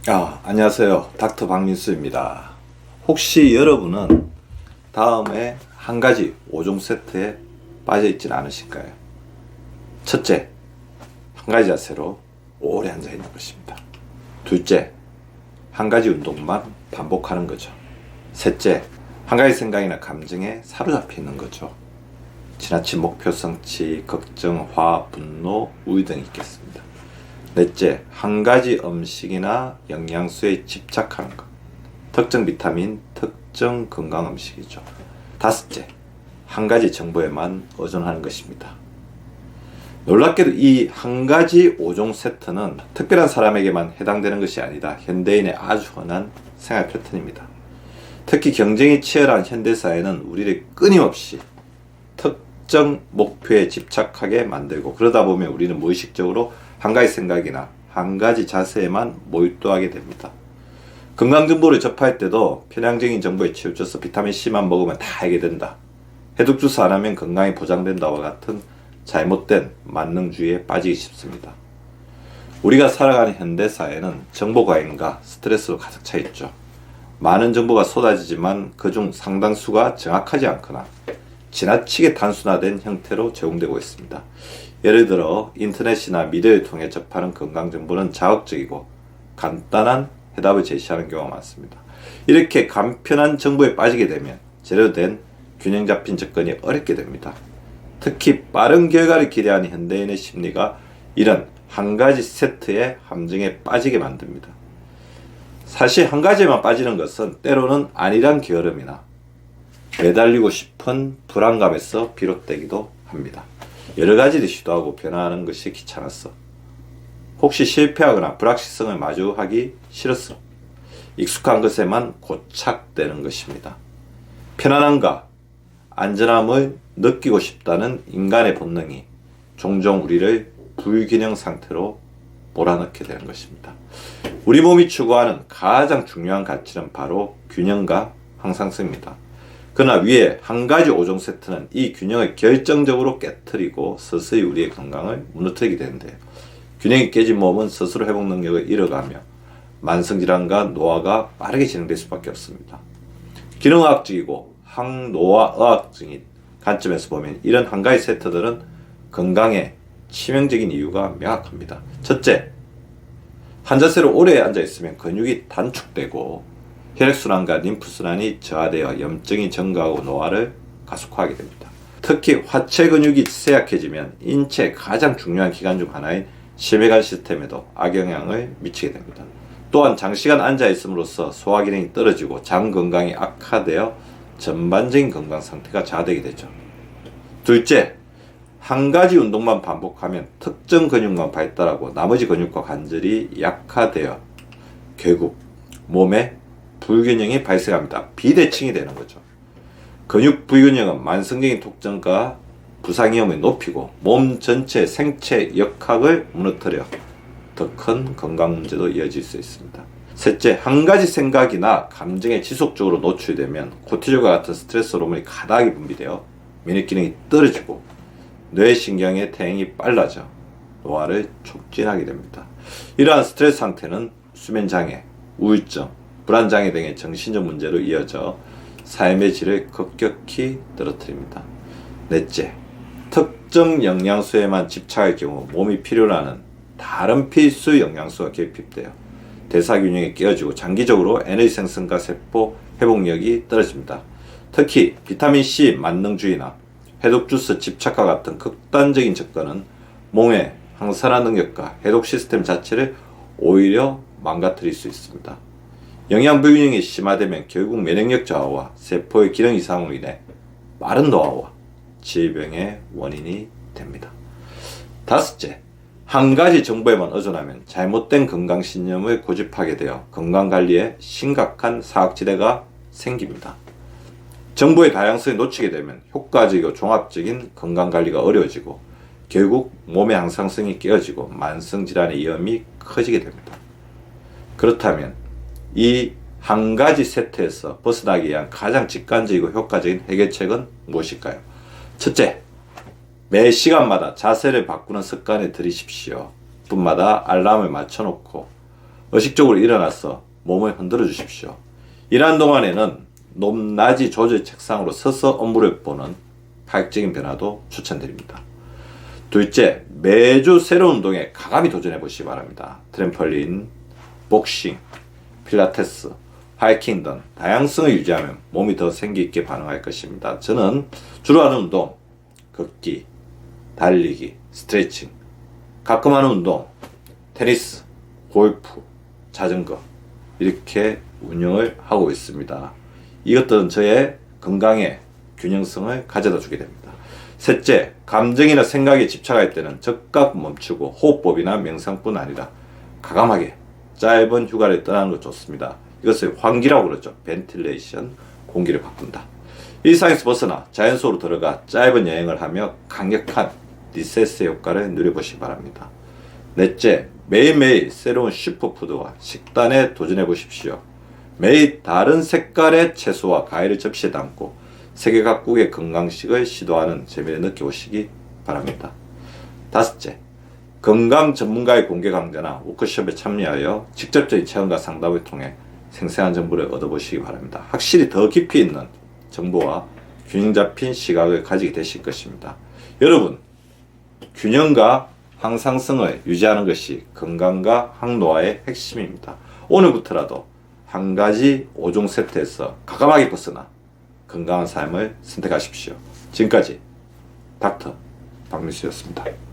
안녕하세요. 닥터 박민수입니다. 혹시 여러분은 다음에 한 가지 5종 세트에 빠져 있진 않으실까요? 첫째, 한 가지 자세로 오래 앉아 있는 것입니다. 둘째, 한 가지 운동만 반복하는 거죠. 셋째, 한 가지 생각이나 감정에 사로잡혀 있는 거죠. 지나친 목표 성취, 걱정, 화, 분노, 우울 등이 있겠습니다. 넷째, 한 가지 음식이나 영양소에 집착하는 것. 특정 비타민, 특정 건강 음식이죠. 다섯째, 한 가지 정보에만 의존하는 것입니다. 놀랍게도 이 한 가지 5종 세트는 특별한 사람에게만 해당되는 것이 아니라 현대인의 아주 흔한 생활 패턴입니다. 특히 경쟁이 치열한 현대사회는 우리를 끊임없이 특정 목표에 집착하게 만들고, 그러다 보면 우리는 무의식적으로 한 가지 생각이나 한 가지 자세에만 몰두하게 됩니다. 건강정보를 접할 때도 편향적인 정보에 치우쳐서 비타민C만 먹으면 다 알게 된다, 해독 주스 안 하면 건강이 보장된다와 같은 잘못된 만능주의에 빠지기 쉽습니다. 우리가 살아가는 현대사회는 정보과잉과 스트레스로 가득 차 있죠. 많은 정보가 쏟아지지만 그중 상당수가 정확하지 않거나 지나치게 단순화된 형태로 제공되고 있습니다. 예를 들어 인터넷이나 미디어를 통해 접하는 건강정보는 자극적이고 간단한 해답을 제시하는 경우가 많습니다. 이렇게 간편한 정보에 빠지게 되면 제대로 된 균형 잡힌 접근이 어렵게 됩니다. 특히 빠른 결과를 기대하는 현대인의 심리가 이런 한 가지 세트의 함정에 빠지게 만듭니다. 사실 한 가지에만 빠지는 것은 때로는 안일한 게으름이나 매달리고 싶은 불안감에서 비롯되기도 합니다. 여러 가지를 시도하고 변화하는 것이 귀찮았어. 혹시 실패하거나 불확실성을 마주하기 싫었어. 익숙한 것에만 고착되는 것입니다. 편안함과 안전함을 느끼고 싶다는 인간의 본능이 종종 우리를 불균형 상태로 몰아넣게 되는 것입니다. 우리 몸이 추구하는 가장 중요한 가치는 바로 균형과 항상성입니다. 그러나 위에 한 가지 5종 세트는 이 균형을 결정적으로 깨트리고 서서히 우리의 건강을 무너뜨리게 되는데요. 균형이 깨진 몸은 스스로 회복 능력을 잃어가며 만성질환과 노화가 빠르게 진행될 수밖에 없습니다. 기능의학적이고 항노화의학적인 관점에서 보면 이런 한 가지 세트들은 건강에 치명적인 이유가 명확합니다. 첫째, 한 자세로 오래 앉아있으면 근육이 단축되고 혈액순환과 림프순환이 저하되어 염증이 증가하고 노화를 가속화하게 됩니다. 특히 하체 근육이 쇠약해지면 인체의 가장 중요한 기관 중 하나인 심혈관 시스템에도 악영향을 미치게 됩니다. 또한 장시간 앉아있음으로써 소화기능이 떨어지고 장 건강이 악화되어 전반적인 건강 상태가 저하되게 되죠. 둘째, 한 가지 운동만 반복하면 특정 근육만 발달하고 나머지 근육과 관절이 약화되어 결국 몸에 불균형이 발생합니다. 비대칭이 되는 거죠. 근육 불균형은 만성적인 통증과 부상 위험을 높이고 몸 전체의 생체 역학을 무너뜨려 더 큰 건강 문제도 이어질 수 있습니다. 셋째, 한 가지 생각이나 감정에 지속적으로 노출되면 코티졸과 같은 스트레스 호르몬이 과다하게 분비되어免疫기능이 떨어지고 뇌신경의 퇴행이 빨라져 노화를 촉진하게 됩니다. 이러한 스트레스 상태는 수면장애, 우울증, 불안장애 등의 정신적 문제로 이어져 삶의 질을 급격히 떨어뜨립니다. 넷째, 특정 영양소에만 집착할 경우 몸이 필요로 하는 다른 필수 영양소가 결핍되어 대사균형이 깨어지고 장기적으로 에너지 생성과 세포 회복력이 떨어집니다. 특히 비타민C 만능주의나 해독주스 집착과 같은 극단적인 접근은 몸의 항산화 능력과 해독 시스템 자체를 오히려 망가뜨릴 수 있습니다. 영양 불균형이 심화되면 결국 면역력 저하와 세포의 기능 이상으로 인해 빠른 노화와 질병의 원인이 됩니다. 다섯째, 한 가지 정보에만 의존하면 잘못된 건강신념을 고집하게 되어 건강관리에 심각한 사각지대가 생깁니다. 정보의 다양성에 놓치게 되면 효과적이고 종합적인 건강관리가 어려워지고 결국 몸의 항상성이 깨어지고 만성질환의 위험이 커지게 됩니다. 그렇다면 이 한 가지 세트에서 벗어나기 위한 가장 직관적이고 효과적인 해결책은 무엇일까요? 첫째, 매 시간마다 자세를 바꾸는 습관을 들이십시오. 분마다 알람을 맞춰놓고 의식적으로 일어나서 몸을 흔들어 주십시오. 일하는 동안에는 높낮이 조절 책상으로 서서 업무를 보는 파격적인 변화도 추천드립니다. 둘째, 매주 새로운 운동에 과감히 도전해 보시기 바랍니다. 트램펄린, 복싱, 필라테스, 하이킹 등 다양성을 유지하면 몸이 더 생기 있게 반응할 것입니다. 저는 주로 하는 운동, 걷기, 달리기, 스트레칭, 가끔 하는 운동, 테니스, 골프, 자전거 이렇게 운영을 하고 있습니다. 이것들은 저의 건강의 균형성을 가져다 주게 됩니다. 셋째, 감정이나 생각에 집착할 때는 즉각 멈추고 호흡법이나 명상뿐 아니라 과감하게 짧은 휴가를 떠나는 것 좋습니다. 이것을 환기라고 그러죠. 벤틸레이션, 공기를 바꾼다. 일상에서 벗어나 자연 속으로 들어가 짧은 여행을 하며 강력한 리셋 효과를 누려보시기 바랍니다. 넷째, 매일매일 새로운 슈퍼푸드와 식단에 도전해 보십시오. 매일 다른 색깔의 채소와 과일을 접시에 담고 세계 각국의 건강식을 시도하는 재미를 느껴보시기 바랍니다. 다섯째, 건강 전문가의 공개 강좌나 워크숍에 참여하여 직접적인 체험과 상담을 통해 생생한 정보를 얻어보시기 바랍니다. 확실히 더 깊이 있는 정보와 균형 잡힌 시각을 가지게 되실 것입니다. 여러분, 균형과 항상성을 유지하는 것이 건강과 항노화의 핵심입니다. 오늘부터라도 한 가지 5종 세트에서 과감하게 벗어나 건강한 삶을 선택하십시오. 지금까지 닥터 박민수였습니다.